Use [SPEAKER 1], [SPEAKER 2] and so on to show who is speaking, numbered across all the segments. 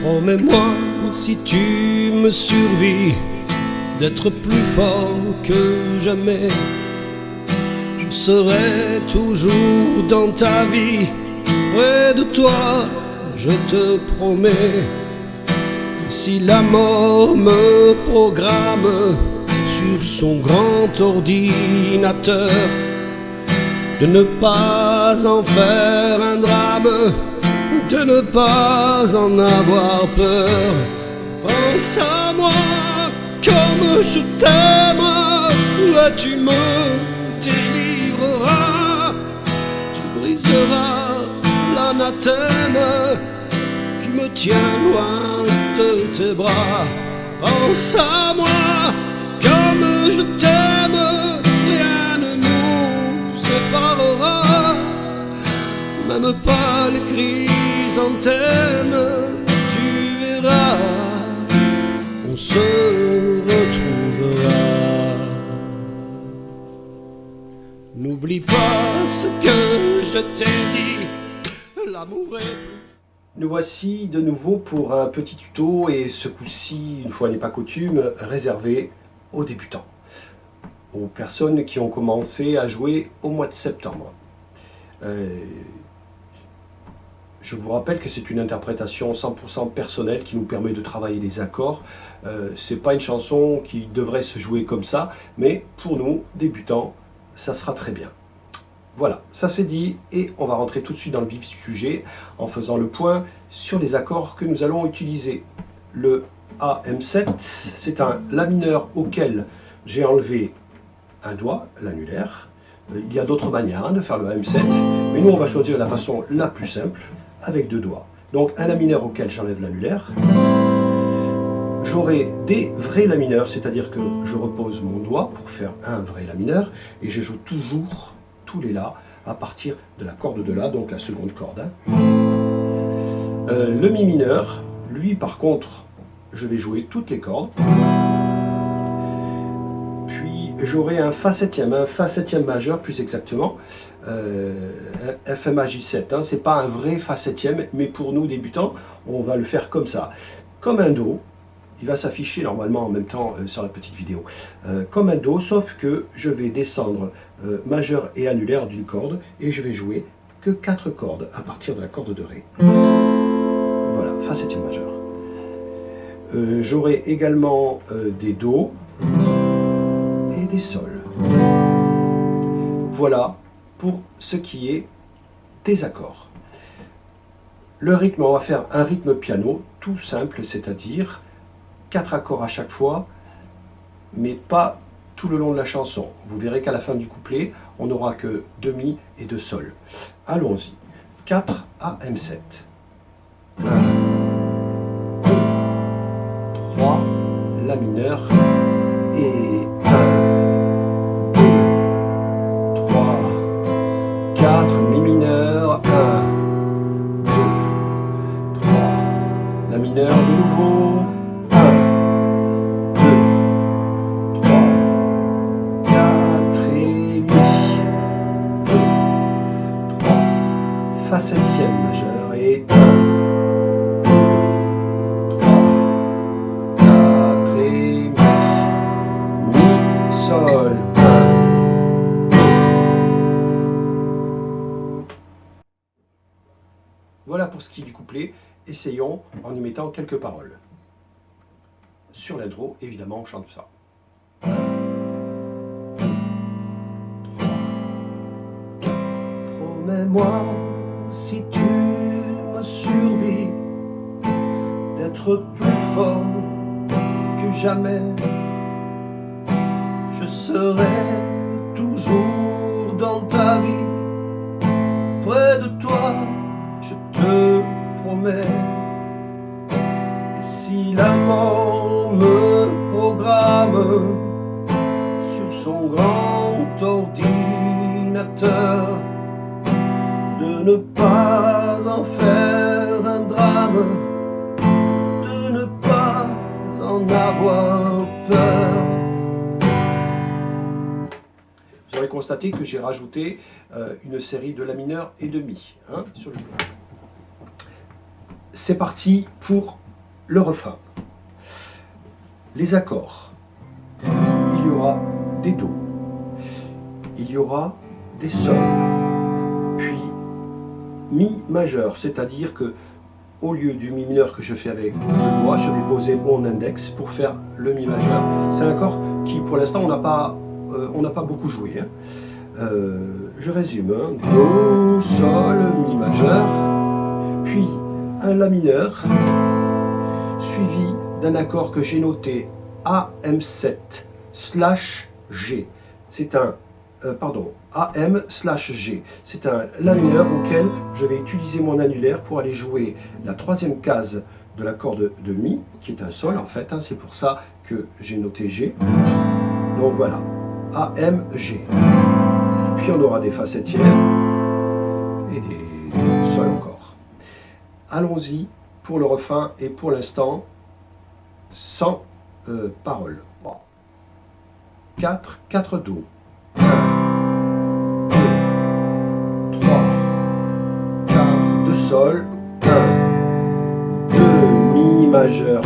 [SPEAKER 1] Promets-moi, si tu me survis, d'être plus fort que jamais. Je serai toujours dans ta vie, près de toi, je te promets. Si la mort me programme sur son grand ordinateur, de ne pas en faire un drame, de ne pas en avoir peur. Pense à moi comme je t'aime, tu me délivreras, tu briseras l'anathème qui me tient loin de tes bras. Pense à moi comme je t'aime, rien ne nous séparera, même pas les chrysanthèmes, tu verras, on se retrouvera. N'oublie pas ce que je t'ai dit, l'amour est plus.
[SPEAKER 2] Nous voici de nouveau pour un petit tuto, et ce coup-ci, une fois n'est pas coutume, réservé aux débutants, aux personnes qui ont commencé à jouer au mois de septembre. Je vous rappelle que c'est une interprétation 100% personnelle qui nous permet de travailler les accords. C'est pas une chanson qui devrait se jouer comme ça, mais pour nous, débutants, ça sera très bien. Voilà, ça c'est dit, et on va rentrer tout de suite dans le vif du sujet en faisant le point sur les accords que nous allons utiliser. Le AM7, c'est un La mineur auquel j'ai enlevé un doigt, l'annulaire. Il y a d'autres manières de faire le AM7, mais nous on va choisir la façon la plus simple, avec deux doigts. Donc un La mineur auquel j'enlève l'annulaire. J'aurai des vrais La mineurs, c'est-à-dire que je repose mon doigt pour faire un vrai La mineur, et je joue toujours tous les La à partir de la corde de La, donc la seconde corde. Le Mi mineur, lui par contre, je vais jouer toutes les cordes. Puis j'aurai un Fa septième majeur plus exactement, F maj 7. Hein, c'est pas un vrai Fa septième, mais pour nous débutants, on va le faire comme ça, comme un Do. Il va s'afficher normalement en même temps sur la petite vidéo. Comme un Do, sauf que je vais descendre majeur et annulaire d'une corde, et je vais jouer que 4 cordes à partir de la corde de Ré. Voilà, Fa septième majeur. J'aurai également des Do et des Sol. Voilà pour ce qui est des accords. Le rythme, on va faire un rythme piano tout simple, c'est-à-dire 4 accords à chaque fois, mais pas tout le long de la chanson. Vous verrez qu'à la fin du couplet, on n'aura que 2 Mi et 2 Sol. Allons-y. 4 AM7. 1, 2, 3, La mineur, et 1, 2, 3, 4, Mi mineur, 1, 2, 3, La mineur de nouveau, 4 et Mi, 2, 3, Fa septième majeur, et 1, 2, 3, 4 et Mi, Mi, Sol, 1, 2. Voilà pour ce qui est du couplet. Essayons en y mettant quelques paroles. Sur l'intro, évidemment, on chante ça. 1, 2, 3, 4. Promets-moi, si tu me survis, d'être plus fort que jamais. Je serai toujours dans ta vie, près de toi, je te promets. Et si la mort me programme sur son grand ordinateur, de ne pas en faire un drame, de ne pas en avoir peur. Vous aurez constaté que j'ai rajouté une série de La mineur et de Mi sur le plan. C'est parti pour le refrain. Les accords. Il y aura des Do. Il y aura des Sol. Puis Mi majeur, c'est-à-dire que au lieu du Mi mineur que je fais avec le doigt, je vais poser mon index pour faire le Mi majeur. C'est un accord qui, pour l'instant, on n'a pas beaucoup joué. Hein. Je résume. Hein. Do, Sol, Mi majeur, puis un La mineur, suivi d'un accord que j'ai noté AM7/G. C'est un AM/G. C'est un La mineur auquel je vais utiliser mon annulaire pour aller jouer la troisième case de l'accord de Mi, qui est un Sol en fait. Hein, c'est pour ça que j'ai noté G. Donc voilà, AM/G. Puis on aura des Fa septièmes et des Sol encore. Allons-y pour le refrain et pour l'instant, sans parole. 4 Do. 1, 2, 3, 4 de Sol, 1, 2 Mi majeur,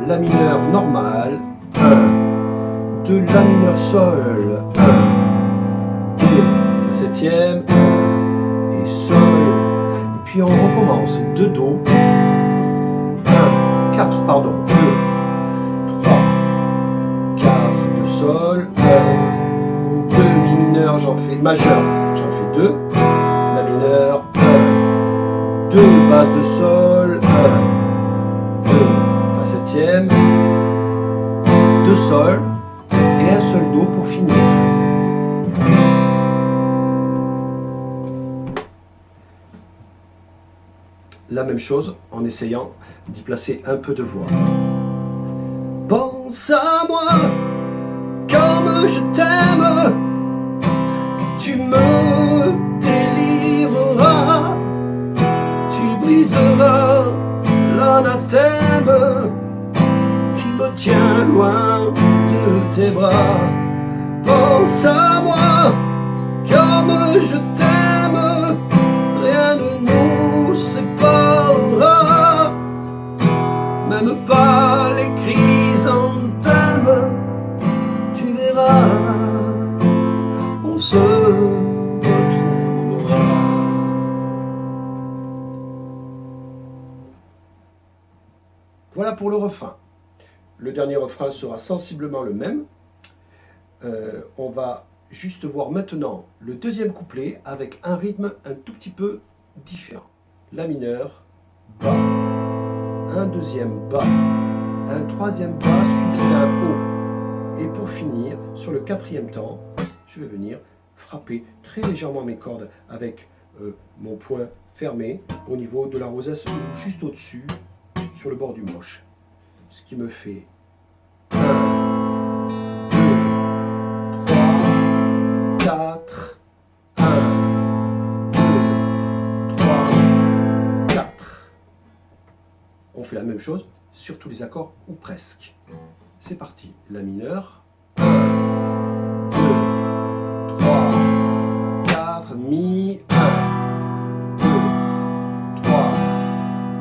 [SPEAKER 2] La mineur normal, 1, 2 La mineur Sol, 1, 2 Fa septième et Sol. Et puis on recommence 2 Do, 4 pardon, 2, 3, 4 de Sol, 1, 2 Mi mineur, j'en fais majeur, j'en fais 2, La mineur, 1, 2 basse de Sol, 1, 2 Fa septième, 2 Sol et un seul Do pour finir. La même chose en essayant d'y placer un peu de voix. Pense à moi comme je t'aime, tu me délivreras, tu briseras l'anathème qui me tient loin de tes bras. Pense à moi comme je t'aime, rien ne nous séparera, même pas les chrysanthèmes, tu verras, on se retrouvera. Voilà pour le refrain. Le dernier refrain sera sensiblement le même. On va juste voir maintenant le deuxième couplet avec un rythme un tout petit peu différent. La mineur, bas, un deuxième bas, un troisième bas suivi d'un haut. Et pour finir, sur le quatrième temps, je vais venir frapper très légèrement mes cordes avec mon poing fermé au niveau de la rosace ou juste au-dessus, sur le bord du manche. Ce qui me fait 1, 2, 3, 4, 1, 2, 3, 4. On fait la même chose sur tous les accords ou presque. C'est parti. La mineur. 1, 2, 3, 4, Mi, 1, 2, 3,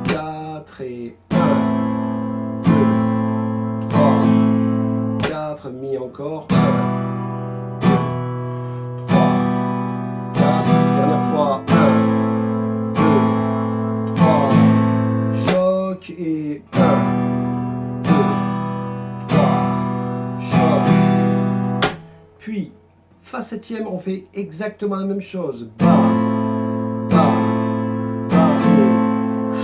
[SPEAKER 2] 4 et 1, 2, 3, 4, Mi encore, 1, 2, 3, 4, dernière fois, 1, 2, 3, choc et 1, 2, 3, choc. Puis, Fa septième, on fait exactement la même chose. Bas, bas, bas,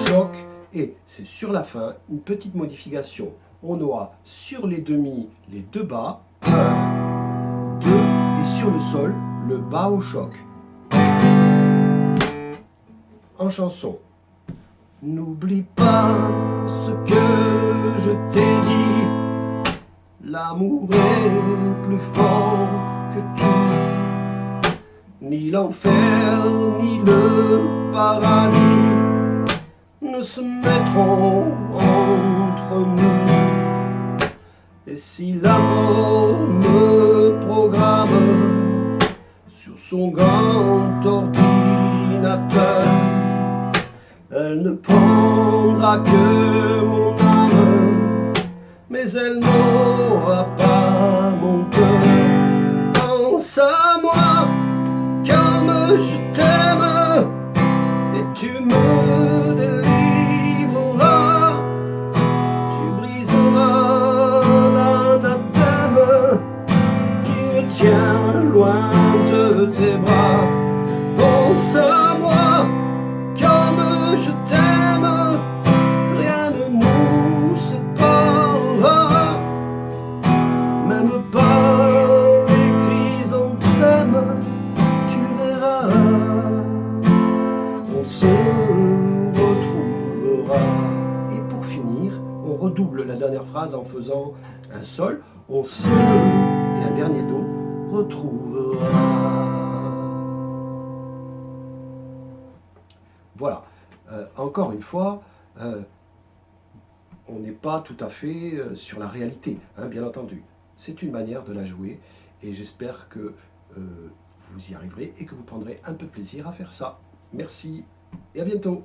[SPEAKER 2] choc. Et c'est sur la fin, une petite modification. On aura sur les demi, les deux bas, 1, 2, et sur le sol, le bas au choc. En chanson. N'oublie pas ce que je t'ai dit, l'amour est plus fort que tout, ni l'enfer ni le paradis ne se mettront entre nous. Et si la mort me programme sur son grand ordinateur, elle ne prendra que mon mais elle n'aura pas mon cœur. Pense à moi comme je t'aime, et tu me délivreras. Tu briseras l'anathème qui me tient loin de tes bras. Pense à moi comme je t'aime, rien ne nous séparera, même pas les chrysanthèmes. Tu verras, on se retrouvera. Et pour finir, on redouble la dernière phrase en faisant un sol, on se, et un dernier do, retrouvera. Voilà. Encore une fois, on n'est pas tout à fait sur la réalité, hein, bien entendu. C'est une manière de la jouer et j'espère que vous y arriverez et que vous prendrez un peu de plaisir à faire ça. Merci et à bientôt.